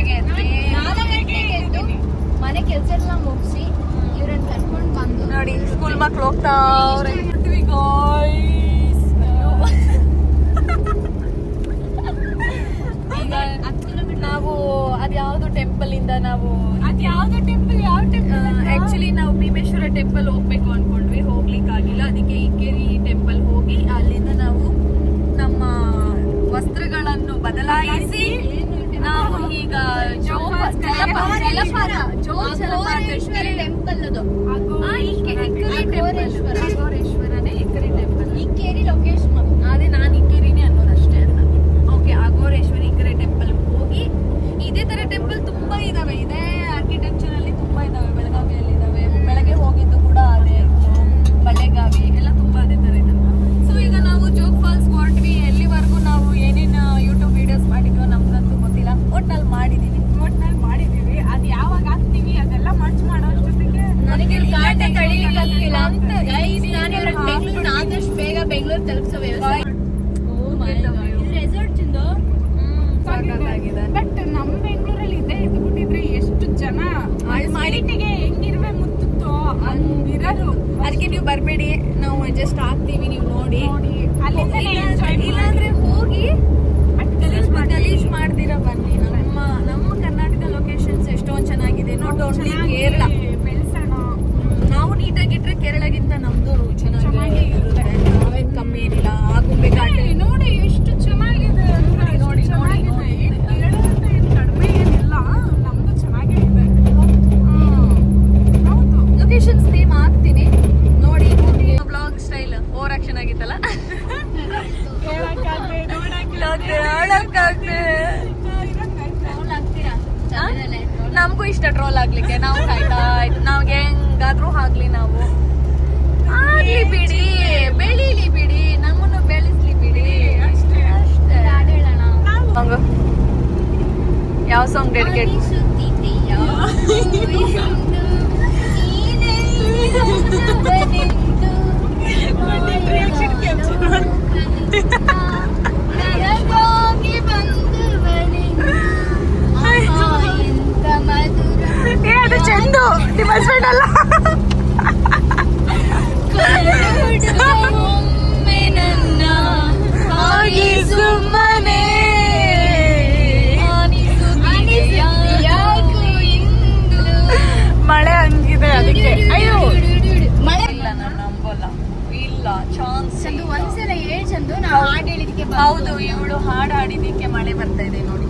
ಗಂಟೆಗೆ ಎದ್ದು ಮನೆ ಕೆಲಸ ಎಲ್ಲ ಮುಗಿಸಿ ಇವ್ರನ್ನ ಕರ್ಕೊಂಡು ಬಂದು ನೋಡಿ ಸ್ಕೂಲ್ ಮಕ್ಳು ಹೋಗ್ತಾ ಈಗ ನಾವು ಅದ್ಯಾವ್ದು ಟೆಂಪಲ್ ಇಂದ ನಾವು ಆಕ್ಚುಲಿ ನಾವು ಭೀಮೇಶ್ವರ ಟೆಂಪಲ್ ಹೋಗ್ಬೇಕು ಅನ್ಕೊಂಡ್ವಿ, ಹೋಗ್ಲಿಕ್ಕಾಗಿಲ್ಲ. ಅದಕ್ಕೆ ಇಕ್ಕೇರಿ ಟೆಂಪಲ್ ಹೋಗಿ ಅಲ್ಲಿಂದ ನಾವು ನಮ್ಮ ವಸ್ತ್ರಗಳನ್ನು ಬದಲಾಯಿಸಿ ನಾವು ಈಗ ಜೋಗೇಶ್ವರಿ ಟೆಂಪಲ್ ಅದು ಅಘೋರೇಶ್ವರನೇ ಇಕ್ಕೇರಿ ಟೆಂಪಲ್. ಇಕ್ಕೇರಿ ಲೊಕೇಶನ್ ಅದೇ ನಾನು ಇಕ್ಕೇರಿನೇ ಅನ್ನೋದಷ್ಟೇ ಅಂತ. ಓಕೆ, ಅಘೋರೇಶ್ವರಿ ಇಕ್ಕೇರಿ ಟೆಂಪಲ್ ಹೋಗಿ ಇದೇ ತರ ಟೆಂಪಲ್ ತುಂಬಾ ಇದಾವೆ. ಇದೇ ಆರ್ಕಿಟೆಕ್ಚರ್ ಅಲ್ಲಿ ತುಂಬಾ ಇದಾವೆ. ಬೆಳಗಾವಿಯಲ್ಲಿ ಇದಾವೆ. ಬೆಳಗ್ಗೆ ಹೋಗಿದ್ದು ಕೂಡ ಅದೇ ಬಳೆಗಾವಿ ಎಲ್ಲ ತುಂಬಾ ಅದೇ ತರ ಇದೆ. ಸೊ ಈಗ ನಾವು ಜೋಗ್ ಫಾಲ್ಸ್ ಹೊರಟ್ವಿ. ಎಲ್ಲಿವರೆಗೂ ನಾವು ಏನೇನು ಯೂಟ್ಯೂಬ್ ವಿಡಿಯೋಸ್ ಮಾಡಿದ್ವೋ ನಮ್ಗಂತೂ ಗೊತ್ತಿಲ್ಲ. ಒಟ್ನಲ್ಲಿ ಮಾಡಿದೀವಿ. ಅದು ಯಾವಾಗ ಹಾಕ್ತೀವಿ ಅದೆಲ್ಲ ಮರ್ಚ್ ಮಾಡೋ ಅಷ್ಟೊತ್ತಿಗೆ ನನಗೆ ಆದಷ್ಟು ಬೇಗ ಬೆಂಗಳೂರು ತಲುಪಿಸೋ ವ್ಯವಸ್ಥೆ. ರೆಸಾರ್ಟ್ ಚಿಂದು ಬಟ್ ನಮ್ಮ ಬೆಂಗಳೂರಲ್ಲಿ ಇದೆ ಇದ್ಬಿಟ್ಟಿದ್ರೆ ಎಷ್ಟು ಜನ ಮಾಡಿಟ್ಟಿಗೆ ಹೆಂಗಿರುವೆ ಮುತ್ತಿತ್ತು ಹಂಗಿರೋರು. ಅದಕ್ಕೆ ನೀವು ಬರಬೇಡಿ, ನಾವು ಅಡ್ಜಸ್ಟ್ ಆಗ್ತೀವಿ, ನೀವು ನೋಡಿ. ಇಲ್ಲಾಂದ್ರೆ ಹೋಗಿ ಗಲೀಜ್ ಮಾಡ್ದಿರ ಬನ್ನಿ. ನಮ್ಮ ಕರ್ನಾಟಕ ಲೊಕೇಶನ್ಸ್ ಎಷ್ಟೊಂದು ಚೆನ್ನಾಗಿದೆ. Not only Kerala. ನಾವು ನೀಟಾಗಿಟ್ರೆ ಕೇರಳಗಿಂತ ನಮ್ದು ಚೆನ್ನಾಗಿ ಇರುತ್ತೆ. ನಾವೇನ್ ಕಮ್ಮಿ ಏನಿಲ್ಲ. ಆಗುಂಬೆ ಘಾಟ್ ನೋಡಿ ಎಷ್ಟು ಚೆನ್ನಾಗಿದೆ. ನೋಡಿ ಕಡಿಮೆ ಏನಿಲ್ಲ, ನಮ್ದು ಚೆನ್ನಾಗೇ ಇದೆ. ಹೌದು, ಲೊಕೇಶನ್ಸ್ ನೇಮ್ ಹಾಕ್ತೀನಿ ನೋಡಿ. ಬ್ಲಾಗ್ ಸ್ಟೈಲ್ ಓವರ್ ಆಕ್ಷನ್ ಆಗಿತ್ತಲ್ಲ. ನಮಗೂ ಇಷ್ಟ ಟ್ರೋಲ್ ಆಗ್ಲಿಕ್ಕೆ. ನಾವು ಕಾಯ್ತಾ ಇತ್ತು. ನಾವ್ಗೆ ಹೆಂಗಾದ್ರೂ ಆಗ್ಲಿ, ನಾವು ಆಗ್ಲಿ ಬಿಡಿ, ಬೆಳೀಲಿ ಬಿಡಿ, ನಮ್ಮನ್ನು ಬೆಳೆಸ್ಲಿ ಬಿಡಿ ಅಷ್ಟೇ. ಯಾವ ಸಾಂಗ್ ಡೆಡಿಕೇಟ್? ಅದು ಚೆಂದು ನಿಮ್ಮ ಹಸ್ಬೆಂಡ್ ಅಲ್ಲ. ಸುಮ್ಮನೆ ಮಳೆ ಹಂಗಿದೆ ಅದಕ್ಕೆ. ಅಯ್ಯೋ ಮಳೆ ಇಲ್ಲ, ನಾನು ನಂಬಲ್ಲ. ಇಲ್ಲ ಚಾನ್ಸ್. ಒಂದ್ಸಲ ಹೇಳಿ ಚಂದು, ನಾವು ಹಾಡು ಹೇಳಿದಕ್ಕೆ ಹೌದು, ಇವಳು ಹಾಡು ಹಾಡಿದಕ್ಕೆ ಮಳೆ ಬರ್ತಾ ಇದೆ ನೋಡಿ.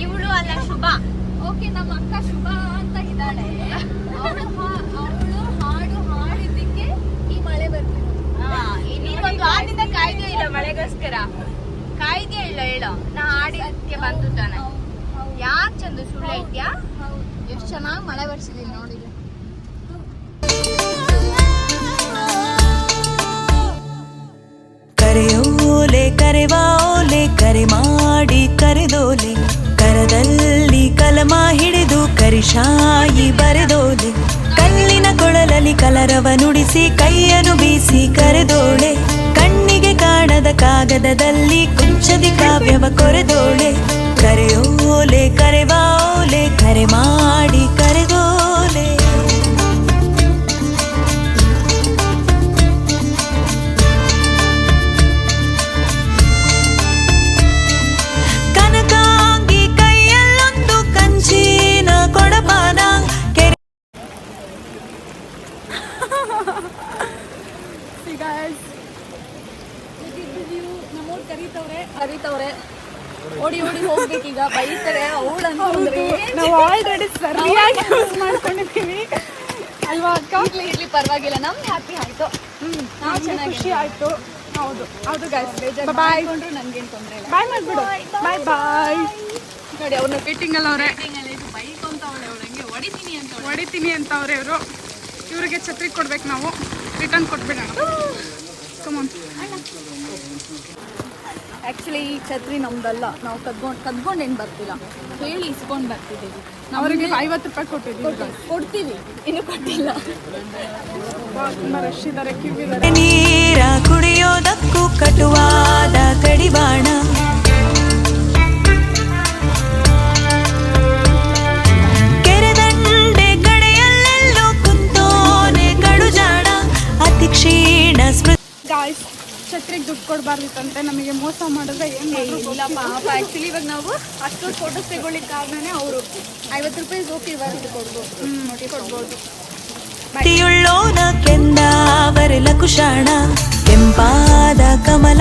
ಇವಳು ಅಲ್ಲ ಶುಭ. ಓಕೆ, ನಮ್ಮ ಅಕ್ಕ ಶುಭ ಅಂತ ಇದ್ದಾಳೆ. ಅವಳು ಹಾಡು ಹಾಡಿದ್ದಕ್ಕೆ ಈ ಮಳೆ ಬರ್ತಿದೆ. ಒಂದು ವಾರದಿಂದ ಕಾಯ್ದೆ ಇಲ್ಲ ಮಳೆಗೋಸ್ಕರ. ಕಾಯ್ದೆ ಇಲ್ಲ ಹೇಳೋ, ನಾ ಹಾಡಿದಕ್ಕೆ ಬಂತು ತಾನೆ. ಯಾಕೆ ಚಂದು ಸುಳ್ಳು ಐತ್ಯಾ? ಎಷ್ಟು ಚೆನ್ನಾಗಿ ಮಳೆ ಬರ್ಸಿದೀನಿ ನೋಡಿ. ಕರೆಯೋಲೆ ಕರೆವಾಲೆ ಕರೆ ಮಾಡಿ ಕರೆದೋಲೆ, ಕರದಲ್ಲಿ ಕಲಮ ಹಿಡಿದು ಕರಿಶಾಯಿ ಬರೆದೋಲೆ, ಕಲ್ಲಿನ ಕೊಳಲಲ್ಲಿ ಕಲರವ ನುಡಿಸಿ ಕೈಯನ್ನು ಬೀಸಿ ಕರೆದೋಳೆ, ಕಣ್ಣಿಗೆ ಕಾಣದ ಕಾಗದದಲ್ಲಿ ಕುಂಚದಿ ಕಾವ್ಯವ ಕೊರೆದೋಳೆ, ಕರೆಯೋಲೆ ಕರೆವಾಲೆ ಕರೆ ಮಾಡಿ ಕರೆದೋಲೆ. ಕನಕಾಂಗಿ ಕೈಯಲ್ಲೊಂದು ಕಂಚಿನ ಕೊಡಪಾನ ಕೆರೆ. ನಮ್ಮೂರ್ ಕರೀತವ್ರೆ. ಓಡಿ ಹೋಗ್ಬೇಕೀಗ, ಬೈತಾರೆ ಅವಳಂತ. ನಾವು ಆಲ್ರೆಡಿ ಸರಿಯಾಗಿ ಯೂಸ್ ಮಾಡ್ಕೊಂಡಿದ್ದೀವಿ ಅಲ್ವಾ ಅಕ್ಕ? ಇರ್ಲಿ ಪರವಾಗಿಲ್ಲ, ನಮ್ಗೆ ಹ್ಯಾಪಿ ಆಯ್ತು. ನಾವು ಚೆನ್ನಾಗಿ ಖುಷಿ ಆಯ್ತು. ಹೌದು ಹೌದು ಗೈಸ್, ಬಾಯ್. ನನ್ಗೇನು ತೊಂದರೆ ಇಲ್ಲ. ಬಾಯ್ ಮಾಡ್ಬಿಡು. ಬಾಯ್ ಬಾಯ್. ನೋಡಿ ಅವ್ರನ್ನ ಫಿಟ್ಟಿಂಗ್ ಅಲ್ಲ ಅವರೇ, ಬೈಕ್ ಅಂತ ಅವಳಂಗೆ ಹೊಡಿತೀನಿ ಅಂತ ಅವ್ರೆ ಇವರು. ಇವರಿಗೆ ಛತ್ರಿ ಕೊಡ್ಬೇಕು, ನಾವು ರಿಟರ್ನ್ ಕೊಟ್ಬಿಡೋಣ. ಕಮಾನ್. ಆ್ಯಕ್ಚುಲಿ ಈ ಛತ್ರಿ ನಮ್ದಲ್ಲ, ನಾವು ಕದ್ಕೊಂಡು ಏನು ಬರ್ತಿಲ್ಲ, ಹೇಳಿ ಇಸ್ಕೊಂಡು ಬರ್ತಿದ್ದೀವಿ. ಅವರಿಗೆ 50 ರೂಪಾಯಿ ಕೊಟ್ಟಿದ್ದೀವಿ. ಕೊಡ್ತೀವಿ, ಇನ್ನೂ ಕೊಟ್ಟಿಲ್ಲ. ತುಂಬ ರಶ್ ಇದ್ದಾರೆ, ಕ್ಯೂ ಇದ್ದಾರೆ. ನೀರ ಕುಡಿಯೋದಕ್ಕೂ ಕಟುವಾದ ಕಡಿವಾಣ ಕೆರೆದಂಡೆ ಕಡೆಯಲ್ಲೆಲ್ಲೋ ಕುಂತೋನೆ ಕಡುಜಾಣ ಅತಿ ಕ್ಷೀಣ ಸ್ಮೃತಿ. ಗಾಯ್ಸ್, ಛತ್ರಿಗೆ ದುಡ್ಡು ಕೊಡಬಾರ್ದಿತ್ತಂತೆ, ನಮಗೆ ಮೋಸ ಮಾಡಿದ್ರೆ ಏನು ಇಲ್ಲ ಪಾಪ, ಆ್ಯಕ್ಚುಲಿ ಇವಾಗ ನಾವು ಅಷ್ಟೊಂದು ಫೋಟೋಸ್ ತಗೊಳ್ಳಿಕ್ಕೆ ಕಾರಣನೇ ಅವರು 50 ರೂಪಾಯಿ ಓಕೆ ಬರ್ದು ಕೊಡ್ಬೋದು, ನೋಡಿ ಕೊಡ್ಬೋದು. ತಿಯುಳ್ಳೋನ ಕೆಂದಾವರೆಲ ಕುಶಾಣ ಕೆಂಪಾದ ಕಮಲ